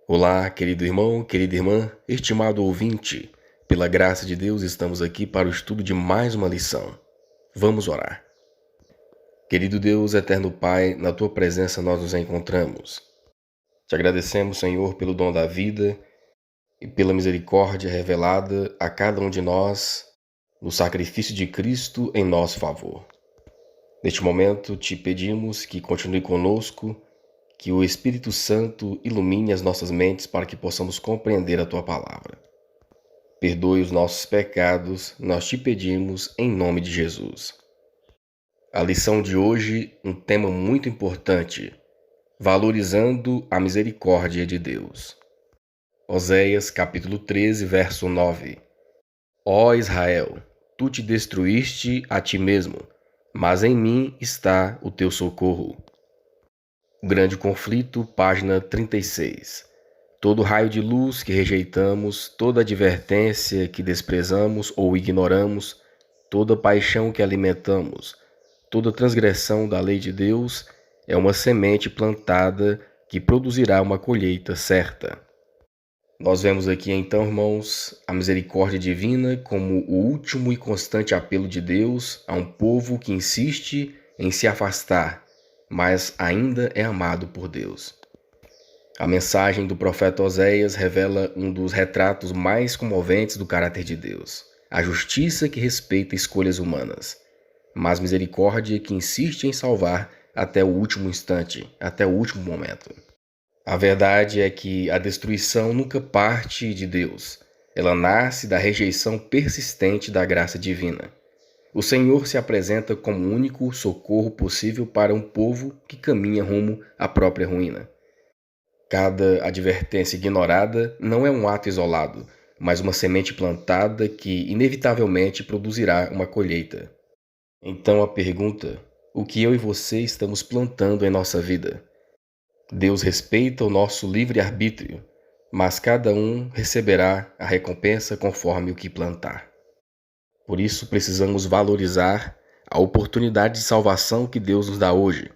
Olá, querido irmão, querida irmã, estimado ouvinte. Pela graça de Deus, estamos aqui para o estudo de mais uma lição. Vamos orar. Querido Deus, eterno Pai, na Tua presença nós nos encontramos. Te agradecemos, Senhor, pelo dom da vida e pela misericórdia revelada a cada um de nós no sacrifício de Cristo em nosso favor. Neste momento, te pedimos que continue conosco, que o Espírito Santo ilumine as nossas mentes para que possamos compreender a Tua palavra. Perdoe os nossos pecados, nós te pedimos em nome de Jesus. A lição de hoje, um tema muito importante, valorizando a misericórdia de Deus. Oséias capítulo 13, verso 9. Ó Israel, tu te destruíste a ti mesmo, mas em mim está o teu socorro. O grande conflito, página 36. Todo raio de luz que rejeitamos, toda advertência que desprezamos ou ignoramos, toda paixão que alimentamos, toda transgressão da lei de Deus é uma semente plantada que produzirá uma colheita certa. Nós vemos aqui então, irmãos, a misericórdia divina como o último e constante apelo de Deus a um povo que insiste em se afastar, mas ainda é amado por Deus. A mensagem do profeta Oséias revela um dos retratos mais comoventes do caráter de Deus, a justiça que respeita escolhas humanas, mas misericórdia que insiste em salvar até o último instante, até o último momento. A verdade é que a destruição nunca parte de Deus, ela nasce da rejeição persistente da graça divina. O Senhor se apresenta como o único socorro possível para um povo que caminha rumo à própria ruína. Cada advertência ignorada não é um ato isolado, mas uma semente plantada que inevitavelmente produzirá uma colheita. Então a pergunta: o que eu e você estamos plantando em nossa vida? Deus respeita o nosso livre-arbítrio, mas cada um receberá a recompensa conforme o que plantar. Por isso precisamos valorizar a oportunidade de salvação que Deus nos dá hoje.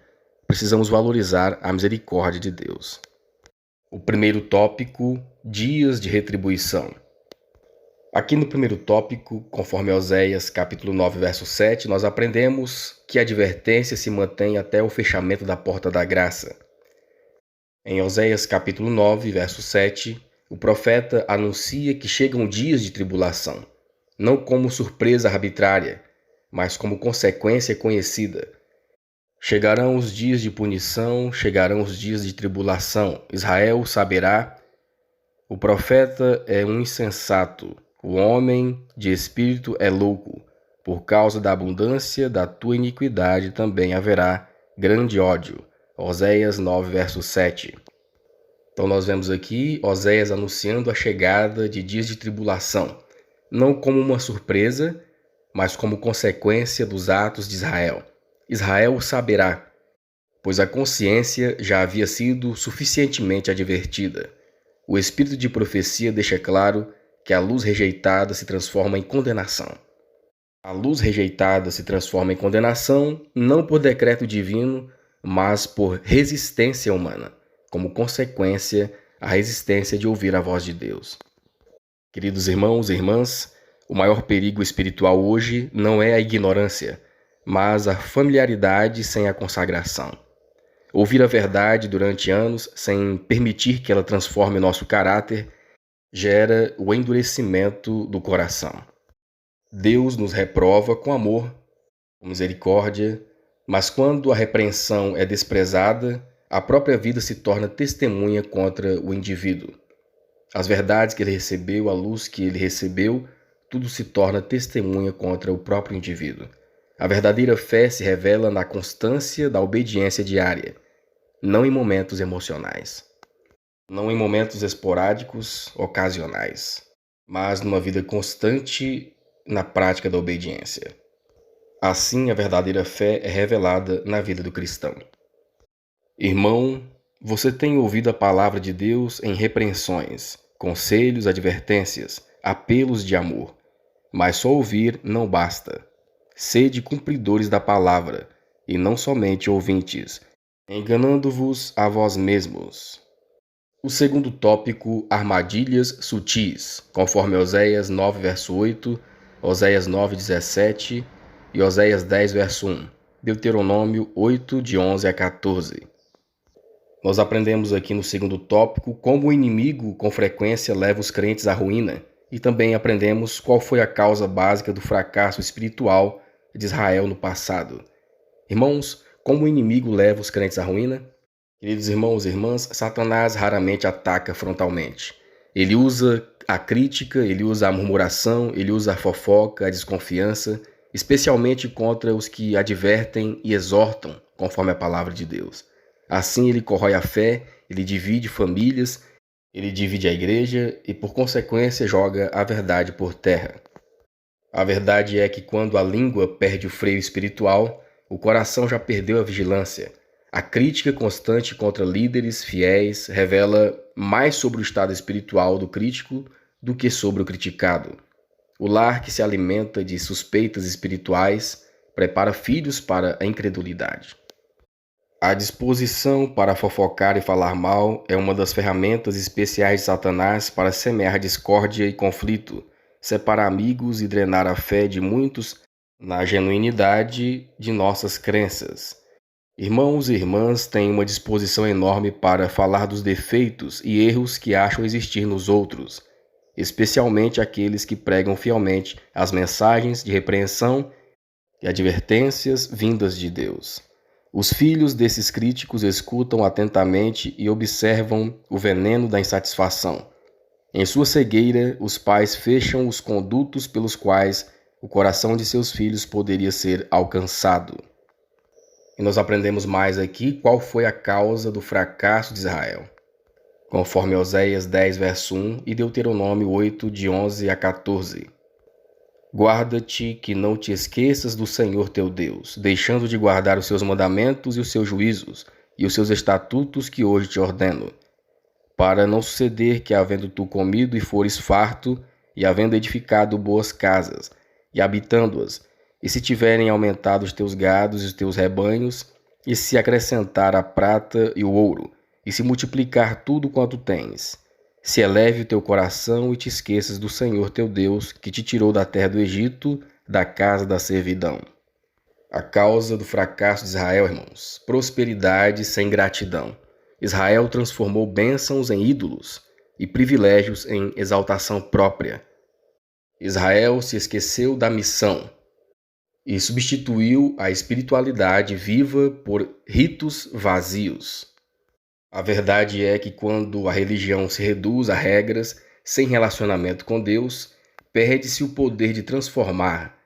Precisamos valorizar a misericórdia de Deus. O primeiro tópico, dias de retribuição. Aqui no primeiro tópico, conforme Oséias capítulo 9, verso 7, nós aprendemos que a advertência se mantém até o fechamento da porta da graça. Em Oséias capítulo 9, verso 7, o profeta anuncia que chegam dias de tribulação, não como surpresa arbitrária, mas como consequência conhecida. Chegarão os dias de punição, chegarão os dias de tribulação. Israel saberá. O profeta é um insensato, o homem de espírito é louco. Por causa da abundância da tua iniquidade também haverá grande ódio. Oséias 9, verso 7. Então nós vemos aqui Oséias anunciando a chegada de dias de tribulação, não como uma surpresa, mas como consequência dos atos de Israel. Israel o saberá, pois a consciência já havia sido suficientemente advertida. O espírito de profecia deixa claro que a luz rejeitada se transforma em condenação. A luz rejeitada se transforma em condenação não por decreto divino, mas por resistência humana, como consequência a resistência de ouvir a voz de Deus. Queridos irmãos e irmãs, o maior perigo espiritual hoje não é a ignorância, mas a familiaridade sem a consagração. Ouvir a verdade durante anos sem permitir que ela transforme nosso caráter gera o endurecimento do coração. Deus nos reprova com amor, com misericórdia, mas quando a repreensão é desprezada, a própria vida se torna testemunha contra o indivíduo. As verdades que ele recebeu, a luz que ele recebeu, tudo se torna testemunha contra o próprio indivíduo. A verdadeira fé se revela na constância da obediência diária, não em momentos emocionais, não em momentos esporádicos, ocasionais, mas numa vida constante na prática da obediência. Assim, a verdadeira fé é revelada na vida do cristão. Irmão, você tem ouvido a palavra de Deus em repreensões, conselhos, advertências, apelos de amor, mas só ouvir não basta. Sede cumpridores da palavra, e não somente ouvintes, enganando-vos a vós mesmos. O segundo tópico, armadilhas sutis, conforme Oséias 9, verso 8, Oséias 9, 17 e Oséias 10, verso 1, Deuteronômio 8, de 11 a 14. Nós aprendemos aqui no segundo tópico como o inimigo com frequência leva os crentes à ruína e também aprendemos qual foi a causa básica do fracasso espiritual de Israel no passado. Irmãos, como o inimigo leva os crentes à ruína? Queridos irmãos e irmãs, Satanás raramente ataca frontalmente. Ele usa a crítica, ele usa a murmuração, ele usa a fofoca, a desconfiança, especialmente contra os que advertem e exortam, conforme a palavra de Deus. Assim ele corrói a fé, ele divide famílias, ele divide a igreja e, por consequência, joga a verdade por terra. A verdade é que quando a língua perde o freio espiritual, o coração já perdeu a vigilância. A crítica constante contra líderes fiéis revela mais sobre o estado espiritual do crítico do que sobre o criticado. O lar que se alimenta de suspeitas espirituais prepara filhos para a incredulidade. A disposição para fofocar e falar mal é uma das ferramentas especiais de Satanás para semear discórdia e conflito, separar amigos e drenar a fé de muitos na genuinidade de nossas crenças. Irmãos e irmãs têm uma disposição enorme para falar dos defeitos e erros que acham existir nos outros, especialmente aqueles que pregam fielmente as mensagens de repreensão e advertências vindas de Deus. Os filhos desses críticos escutam atentamente e observam o veneno da insatisfação. Em sua cegueira, os pais fecham os condutos pelos quais o coração de seus filhos poderia ser alcançado. E nós aprendemos mais aqui qual foi a causa do fracasso de Israel, conforme Oséias 10, verso 1 e Deuteronômio 8, de 11 a 14. Guarda-te que não te esqueças do Senhor teu Deus, deixando de guardar os seus mandamentos e os seus juízos e os seus estatutos que hoje te ordeno, para não suceder que, havendo tu comido e fores farto, e havendo edificado boas casas, e habitando-as, e se tiverem aumentado os teus gados e os teus rebanhos, e se acrescentar a prata e o ouro, e se multiplicar tudo quanto tens, se eleve o teu coração e te esqueças do Senhor teu Deus, que te tirou da terra do Egito, da casa da servidão. A causa do fracasso de Israel, irmãos, prosperidade sem gratidão. Israel transformou bênçãos em ídolos e privilégios em exaltação própria. Israel se esqueceu da missão e substituiu a espiritualidade viva por ritos vazios. A verdade é que quando a religião se reduz a regras sem relacionamento com Deus, perde-se o poder de transformar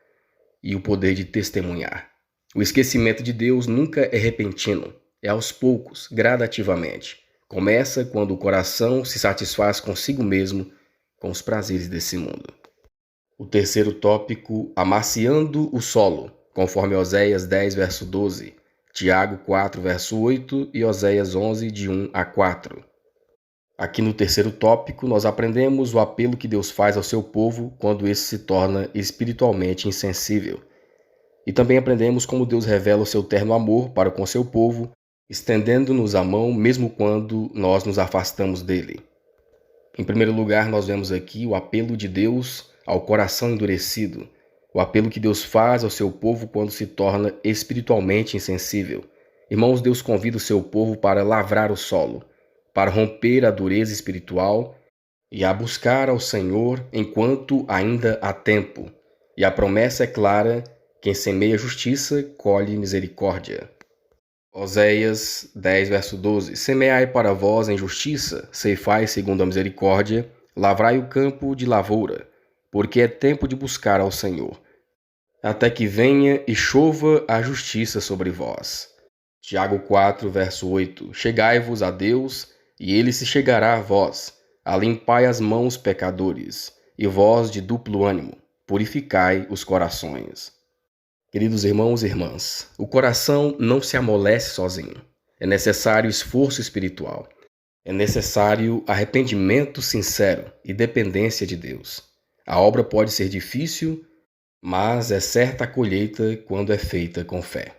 e o poder de testemunhar. O esquecimento de Deus nunca é repentino, é aos poucos, gradativamente. Começa quando o coração se satisfaz consigo mesmo com os prazeres desse mundo. O terceiro tópico, amaciando o solo, conforme Oséias 10, verso 12. Tiago 4, verso 8 e Oséias 11, de 1 a 4. Aqui no terceiro tópico, nós aprendemos o apelo que Deus faz ao seu povo quando esse se torna espiritualmente insensível. E também aprendemos como Deus revela o seu terno amor para com seu povo, estendendo-nos a mão mesmo quando nós nos afastamos dele. Em primeiro lugar, nós vemos aqui o apelo de Deus ao coração endurecido. O apelo que Deus faz ao seu povo quando se torna espiritualmente insensível. Irmãos, Deus convida o seu povo para lavrar o solo, para romper a dureza espiritual e a buscar ao Senhor enquanto ainda há tempo. E a promessa é clara: quem semeia justiça, colhe misericórdia. Oséias 10, verso 12. Semeai para vós em justiça, ceifai segundo a misericórdia, lavrai o campo de lavoura, porque é tempo de buscar ao Senhor, até que venha e chova a justiça sobre vós. Tiago 4, verso 8. Chegai-vos a Deus, e ele se chegará a vós. Alimpai as mãos, pecadores, e vós de duplo ânimo, purificai os corações. Queridos irmãos e irmãs, o coração não se amolece sozinho. É necessário esforço espiritual. É necessário arrependimento sincero e dependência de Deus. A obra pode ser difícil, mas é certa a colheita quando é feita com fé.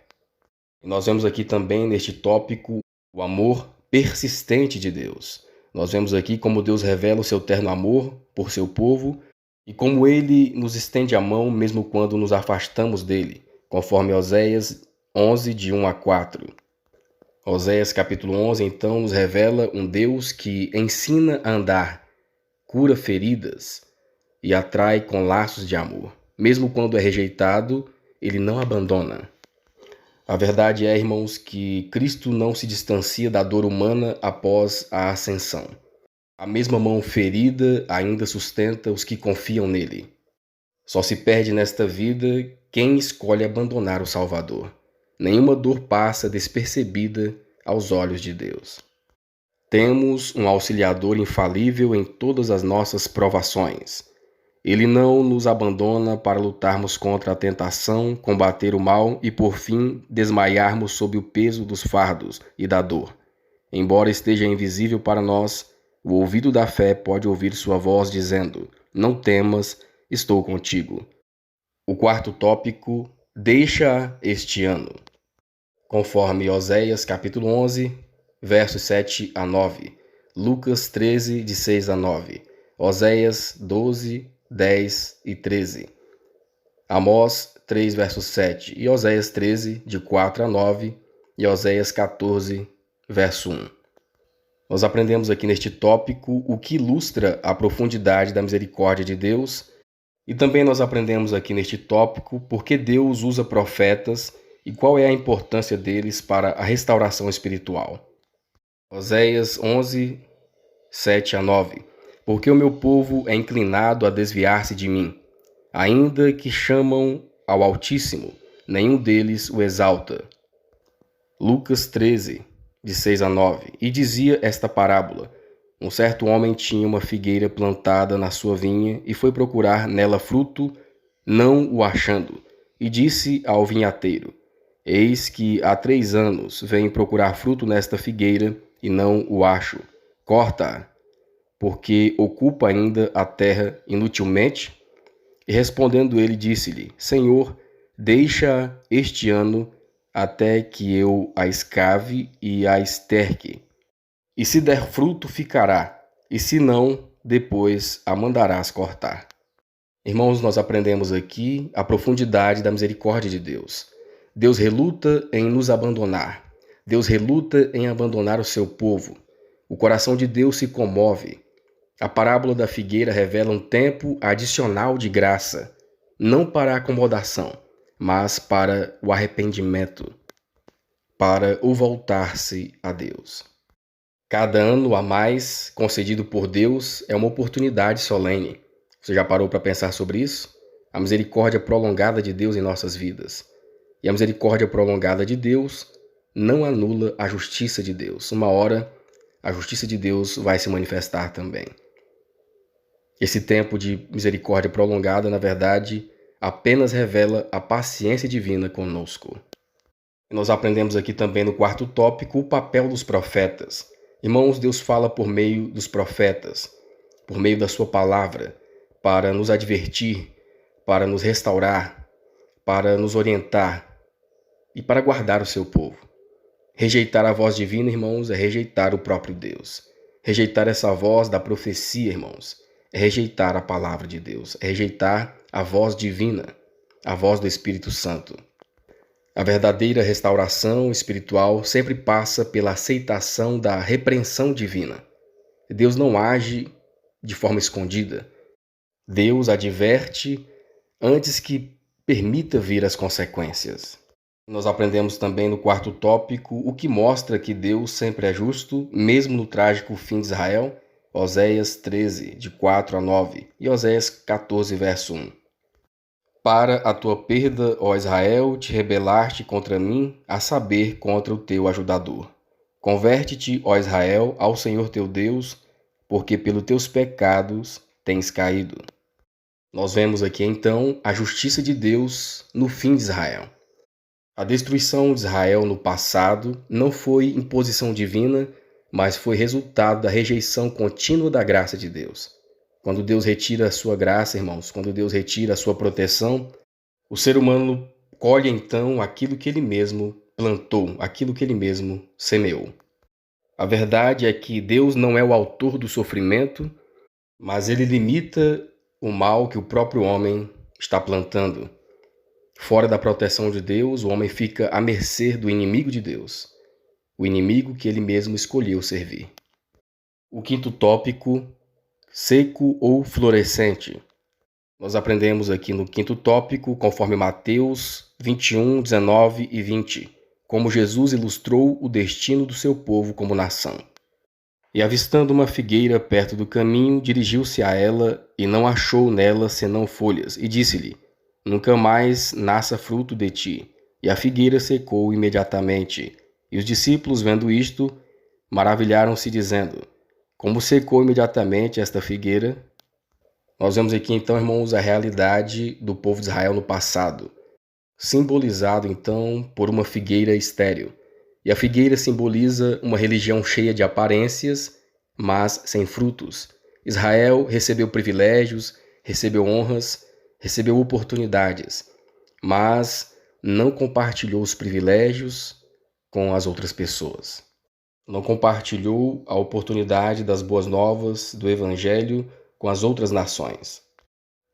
E nós vemos aqui também neste tópico o amor persistente de Deus. Nós vemos aqui como Deus revela o seu terno amor por seu povo e como ele nos estende a mão mesmo quando nos afastamos dele, conforme Oséias 11, de 1 a 4. Oséias capítulo 11, então, nos revela um Deus que ensina a andar, cura feridas e atrai com laços de amor. Mesmo quando é rejeitado, ele não abandona. A verdade é, irmãos, que Cristo não se distancia da dor humana após a ascensão. A mesma mão ferida ainda sustenta os que confiam nele. Só se perde nesta vida quem escolhe abandonar o Salvador. Nenhuma dor passa despercebida aos olhos de Deus. Temos um auxiliador infalível em todas as nossas provações. Ele não nos abandona para lutarmos contra a tentação, combater o mal e, por fim, desmaiarmos sob o peso dos fardos e da dor. Embora esteja invisível para nós, o ouvido da fé pode ouvir sua voz dizendo: não temas, estou contigo. O quarto tópico, deixa este ano. Conforme Oséias capítulo 11, versos 7 a 9, Lucas 13, de 6 a 9, Oséias 12, 10 e 13, Amós 3, verso 7 e Oséias 13, de 4 a 9 e Oséias 14, verso 1. Nós aprendemos aqui neste tópico o que ilustra a profundidade da misericórdia de Deus e também nós aprendemos aqui neste tópico por que Deus usa profetas e qual é a importância deles para a restauração espiritual. Oséias 11, 7 a 9. Porque o meu povo é inclinado a desviar-se de mim. Ainda que chamam ao Altíssimo, nenhum deles o exalta. Lucas 13, de 6 a 9. E dizia esta parábola: um certo homem tinha uma figueira plantada na sua vinha e foi procurar nela fruto, não o achando. E disse ao vinhateiro: eis que há 3 anos venho procurar fruto nesta figueira e não o acho. Corta-a, porque ocupa ainda a terra inutilmente? E respondendo ele, disse-lhe: Senhor, deixa este ano até que eu a escave e a esterque. E se der fruto, ficará, e se não, depois a mandarás cortar. Irmãos, nós aprendemos aqui a profundidade da misericórdia de Deus. Deus reluta em nos abandonar. Deus reluta em abandonar o seu povo. O coração de Deus se comove. A parábola da figueira revela um tempo adicional de graça, não para a acomodação, mas para o arrependimento, para o voltar-se a Deus. Cada ano a mais concedido por Deus é uma oportunidade solene. Você já parou para pensar sobre isso? A misericórdia prolongada de Deus em nossas vidas. E a misericórdia prolongada de Deus não anula a justiça de Deus. Uma hora, a justiça de Deus vai se manifestar também. Esse tempo de misericórdia prolongada, na verdade, apenas revela a paciência divina conosco. E nós aprendemos aqui também no quarto tópico o papel dos profetas. Irmãos, Deus fala por meio dos profetas, por meio da sua palavra, para nos advertir, para nos restaurar, para nos orientar e para guardar o seu povo. Rejeitar a voz divina, irmãos, é rejeitar o próprio Deus. Rejeitar essa voz da profecia, irmãos, é rejeitar a palavra de Deus, é rejeitar a voz divina, a voz do Espírito Santo. A verdadeira restauração espiritual sempre passa pela aceitação da repreensão divina. Deus não age de forma escondida. Deus adverte antes que permita vir as consequências. Nós aprendemos também no quarto tópico o que mostra que Deus sempre é justo, mesmo no trágico fim de Israel, Oséias 13, de 4 a 9 e Oséias 14, verso 1. Para a tua perda, ó Israel, te rebelaste contra mim, a saber, contra o teu ajudador. Converte-te, ó Israel, ao Senhor teu Deus, porque pelos teus pecados tens caído. Nós vemos aqui então a justiça de Deus no fim de Israel. A destruição de Israel no passado não foi imposição divina, mas foi resultado da rejeição contínua da graça de Deus. Quando Deus retira a sua graça, irmãos, quando Deus retira a sua proteção, o ser humano colhe então aquilo que ele mesmo plantou, aquilo que ele mesmo semeou. A verdade é que Deus não é o autor do sofrimento, mas ele limita o mal que o próprio homem está plantando. Fora da proteção de Deus, o homem fica à mercê do inimigo de Deus, o inimigo que ele mesmo escolheu servir. O quinto tópico, seco ou florescente. Nós aprendemos aqui no quinto tópico, conforme Mateus 21, 19 e 20, como Jesus ilustrou o destino do seu povo como nação. E avistando uma figueira perto do caminho, dirigiu-se a ela e não achou nela senão folhas, e disse-lhe: Nunca mais nasça fruto de ti. E a figueira secou imediatamente. E os discípulos, vendo isto, maravilharam-se, dizendo: Como secou imediatamente esta figueira? Nós vemos aqui então, irmãos, a realidade do povo de Israel no passado, simbolizado então por uma figueira estéril. E a figueira simboliza uma religião cheia de aparências, mas sem frutos. Israel recebeu privilégios, recebeu honras, recebeu oportunidades, mas não compartilhou os privilégios com as outras pessoas. Não compartilhou a oportunidade das boas novas do Evangelho com as outras nações.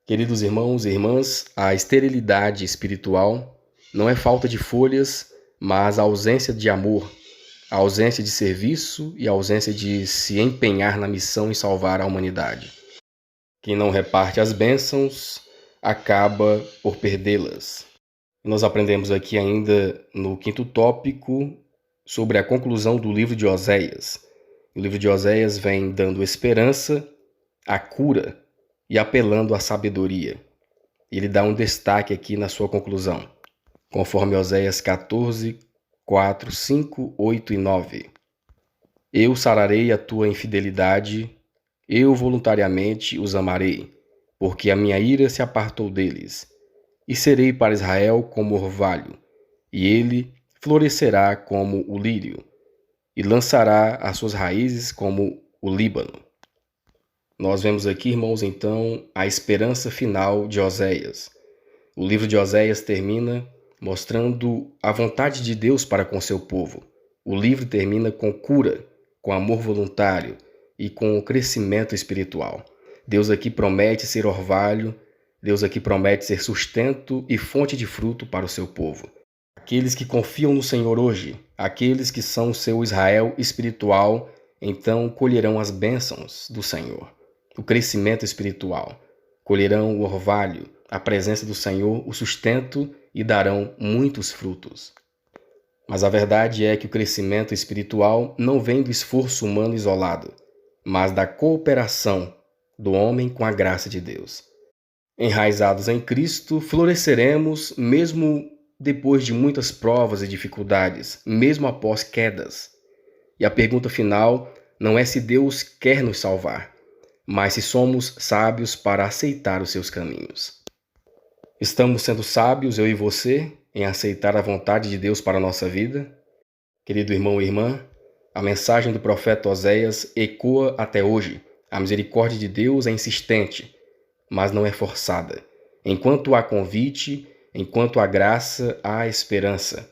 Queridos irmãos e irmãs, a esterilidade espiritual não é falta de folhas, mas a ausência de amor, a ausência de serviço e a ausência de se empenhar na missão em salvar a humanidade. Quem não reparte as bênçãos acaba por perdê-las. Nós aprendemos aqui ainda no quinto tópico sobre a conclusão do livro de Oséias. O livro de Oséias vem dando esperança, a cura e apelando à sabedoria. Ele dá um destaque aqui na sua conclusão, conforme Oséias 14, 4, 5, 8 e 9. Eu sararei a tua infidelidade, eu voluntariamente os amarei, porque a minha ira se apartou deles. E serei para Israel como orvalho, e ele florescerá como o lírio, e lançará as suas raízes como o Líbano. Nós vemos aqui, irmãos, então, a esperança final de Oséias. O livro de Oséias termina mostrando a vontade de Deus para com seu povo. O livro termina com cura, com amor voluntário e com o crescimento espiritual. Deus aqui promete ser orvalho, Deus aqui promete ser sustento e fonte de fruto para o seu povo. Aqueles que confiam no Senhor hoje, aqueles que são o seu Israel espiritual, então colherão as bênçãos do Senhor. O crescimento espiritual, colherão o orvalho, a presença do Senhor, o sustento e darão muitos frutos. Mas a verdade é que o crescimento espiritual não vem do esforço humano isolado, mas da cooperação do homem com a graça de Deus. Enraizados em Cristo, floresceremos mesmo depois de muitas provas e dificuldades, mesmo após quedas. E a pergunta final não é se Deus quer nos salvar, mas se somos sábios para aceitar os seus caminhos. Estamos sendo sábios, eu e você, em aceitar a vontade de Deus para a nossa vida? Querido irmão e irmã, a mensagem do profeta Oséias ecoa até hoje. A misericórdia de Deus é insistente, mas não é forçada. Enquanto há convite, enquanto há graça, há esperança.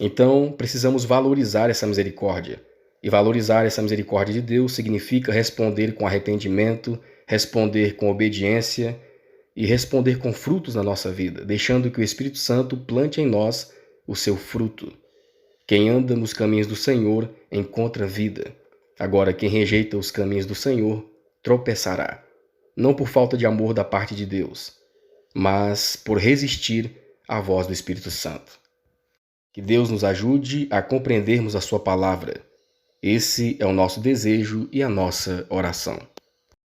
Então, precisamos valorizar essa misericórdia. E valorizar essa misericórdia de Deus significa responder com arrependimento, responder com obediência e responder com frutos na nossa vida, deixando que o Espírito Santo plante em nós o seu fruto. Quem anda nos caminhos do Senhor encontra vida. Agora, quem rejeita os caminhos do Senhor tropeçará, não por falta de amor da parte de Deus, mas por resistir à voz do Espírito Santo. Que Deus nos ajude a compreendermos a sua palavra. Esse é o nosso desejo e a nossa oração.